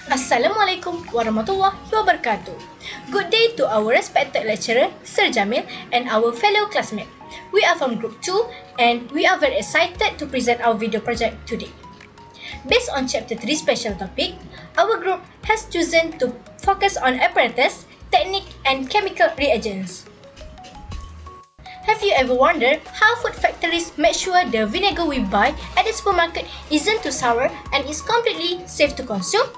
Assalamualaikum warahmatullahi wabarakatuh. Good day to our respected lecturer, Sir Jamil, and our fellow classmates. We are from Group 2 and we are very excited to present our video project today. Based on Chapter 3 special topic, our group has chosen to focus on apparatus, technique, and chemical reagents. Have you ever wondered how food factories make sure the vinegar we buy at the supermarket isn't too sour and is completely safe to consume?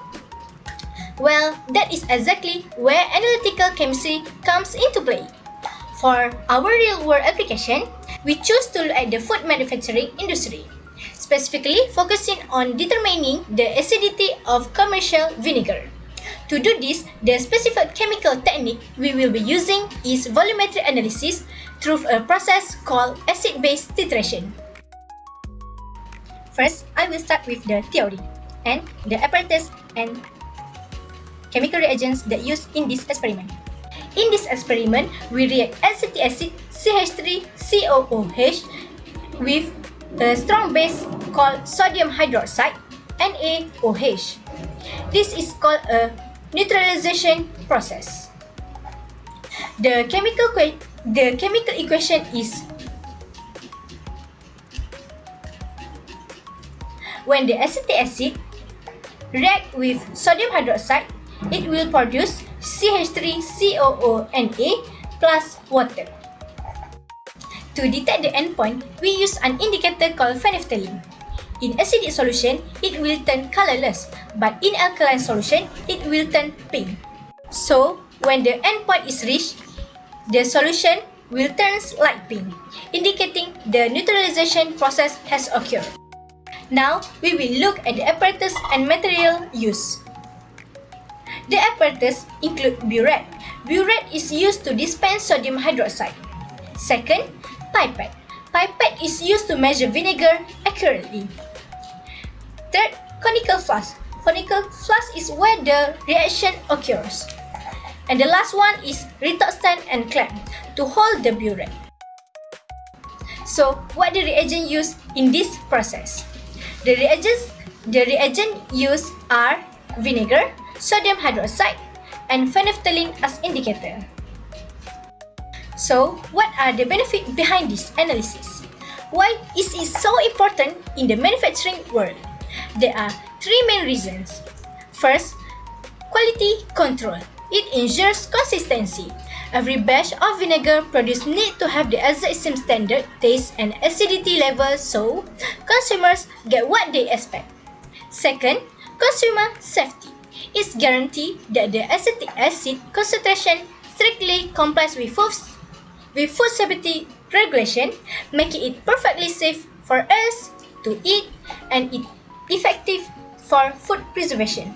Well, that is exactly where analytical chemistry comes into play. For our real-world application, we choose to look at the food manufacturing industry, specifically focusing on determining the acidity of commercial vinegar. To do this, the specific chemical technique we will be using is volumetric analysis through a process called acid-base titration. First, I will start with the theory and the apparatus and chemical reagents that used in this experiment. In this experiment, we react acetic acid CH3COOH with a strong base called sodium hydroxide NaOH. This is called a neutralization process. The chemical equation is when the acetic acid react with sodium hydroxide, it will produce CH3COONA plus water. To detect the endpoint, we use an indicator called phenolphthalein. In acidic solution, it will turn colorless, but in alkaline solution, it will turn pink. So, when the endpoint is reached, the solution will turn light pink, indicating the neutralization process has occurred. Now, we will look at the apparatus and material used. The apparatus include burette. Burette is used to dispense sodium hydroxide. Second, pipette. Pipette is used to measure vinegar accurately. Third, conical flask. Conical flask is where the reaction occurs. And the last one is retorт stand and clamp to hold the burette. So, what the reagent used in this process? The reagent used are vinegar, sodium hydroxide, and phenolphthalein as indicator. So, what are the benefits behind this analysis? Why is it so important in the manufacturing world? There are three main reasons. First, quality control. It ensures consistency. Every batch of vinegar produced need to have the exact same standard, taste, and acidity level so consumers get what they expect. Second, consumer safety. It's guaranteed that the acetic acid concentration strictly complies with food safety regulation, making it perfectly safe for us to eat and effective for food preservation.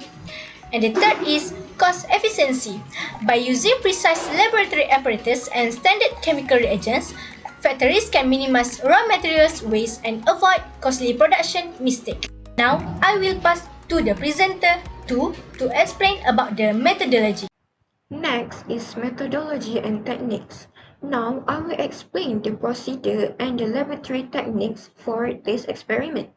And the third is cost efficiency. By using precise laboratory apparatus and standard chemical reagents, factories can minimize raw materials waste and avoid costly production mistakes. Now, I will pass to the presenter to explain about the methodology. Next is methodology and techniques. Now I will explain the procedure and the laboratory techniques for this experiment.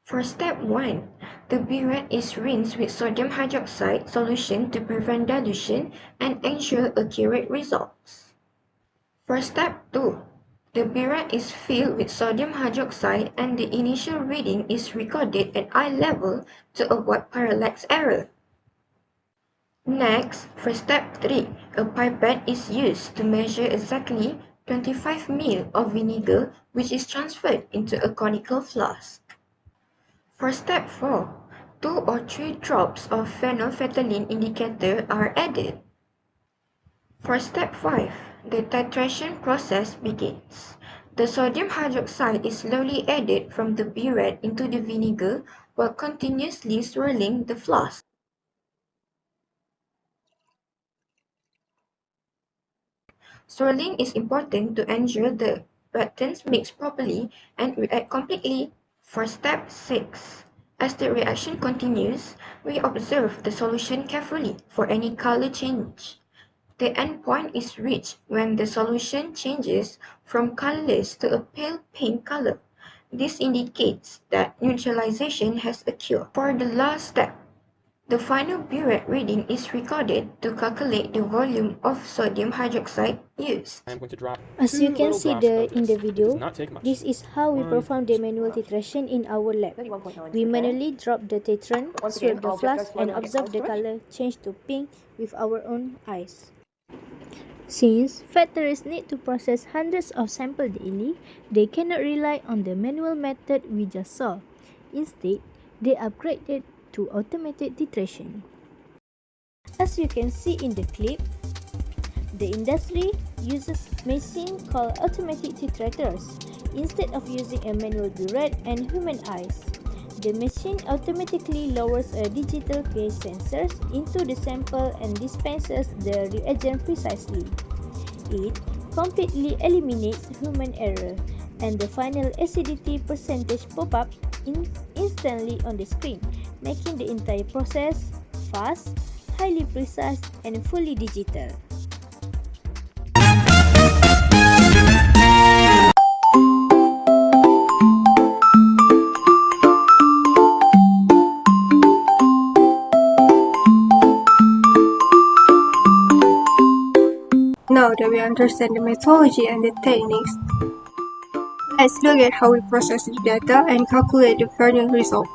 For step 1, the burette is rinsed with sodium hydroxide solution to prevent dilution and ensure accurate results. For step 2, the burette is filled with sodium hydroxide and the initial reading is recorded at eye level to avoid parallax error. Next, for step 3, a pipette is used to measure exactly 25 ml of vinegar which is transferred into a conical flask. For step 4, 2 or 3 drops of phenolphthalein indicator are added. For step 5, the titration process begins. The sodium hydroxide is slowly added from the burette into the vinegar while continuously swirling the flask. Swirling is important to ensure the reactants mix properly and react completely. For step 6, as the reaction continues, we observe the solution carefully for any color change. The endpoint is reached when the solution changes from colorless to a pale pink color. This indicates that neutralization has occurred. For the last step, The final burette reading is recorded to calculate the volume of sodium hydroxide used. I'm going to drop As you can see in the It does video, not take much. this is how we perform the manual titration in our lab. We manually drop the titrant, sweep the flask, and observe the color change to pink with our own eyes. Since factories need to process hundreds of samples daily, they cannot rely on the manual method we just saw. Instead, they upgraded to automated titration. As you can see in the clip, the industry uses machine called automatic titrators instead of using a manual burette and human eyes. The machine automatically lowers a digital pH sensor into the sample and dispenses the reagent precisely. It completely eliminates human error, and the final acidity percentage pop-up instantly on the screen, making the entire process fast, highly precise, and fully digital. Now that we understand the methodology and the techniques, let's look at how we process the data and calculate the final result.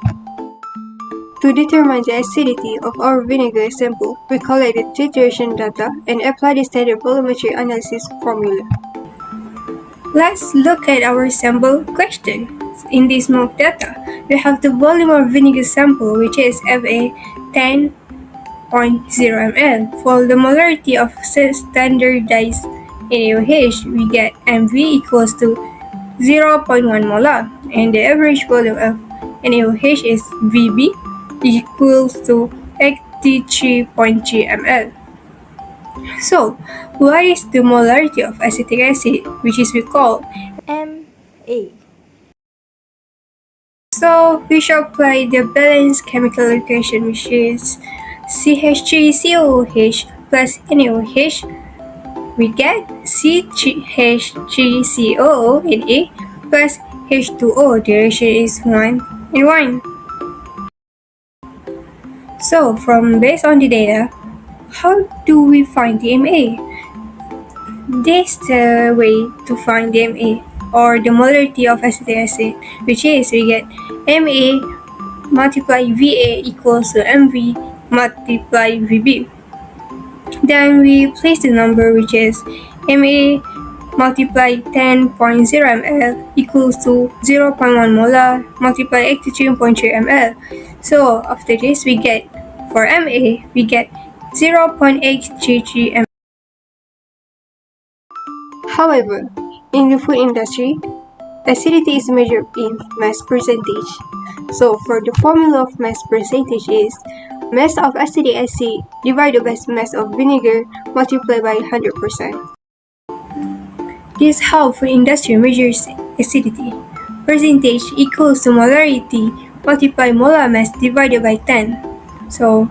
To determine the acidity of our vinegar sample, we collect the titration data and apply the standard volumetric analysis formula. Let's look at our sample question. In this mock data, we have the volume of vinegar sample, which is Fa 10.0 ml. For the molarity of standardized NaOH, we get Mv equals to 0.1 molar, and the average volume of NaOH is Vb equals to 83.3 ml. So, what is the molarity of acetic acid, which is we call MA. So, we shall apply the balanced chemical equation, which is CH3COOH plus NaOH. We get CH3COO Na plus H2O. The ratio is 1 and 1. So, based on the data, how do we find the MA? This is the way to find the MA, or the molarity of acetic acid, which is we get MA multiply VA equals to MV multiply VB. Then we place the number, which is MA multiply 10.0 ml equals to 0.1 molar multiply 83.3 ml. So after this, we get, for MA, we get 0.833 ml. However, in the food industry, acidity is measured in mass percentage. So for the formula of mass percentage is mass of acetic acid divided by mass of vinegar multiplied by 100%. This is how food industry measures acidity. Percentage equals to molarity multiplied molar mass divided by 10. So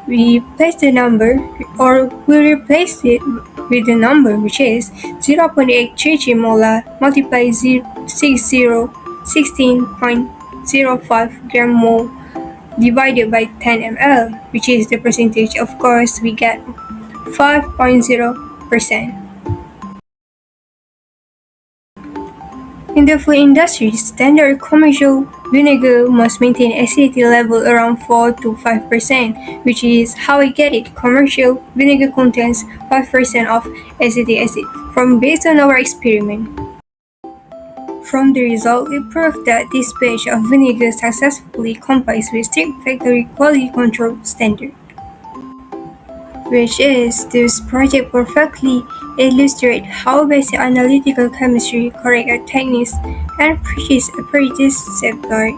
we place the number, or we replace it with the number, which is 0.833 molar multiplied 16.05 gram mole divided by 10 ml, which is the percentage. Of course, we get 5.0%. In the food industry, standard commercial vinegar must maintain acidity level around 4 to 5%, which is how we get it. Commercial vinegar contains 5% of acetic acid based on our experiment. From the result, we proved that this batch of vinegar successfully complies with strict factory quality control standard. Which is, this project perfectly illustrates how basic analytical chemistry, correct techniques, and precise apparatus safeguard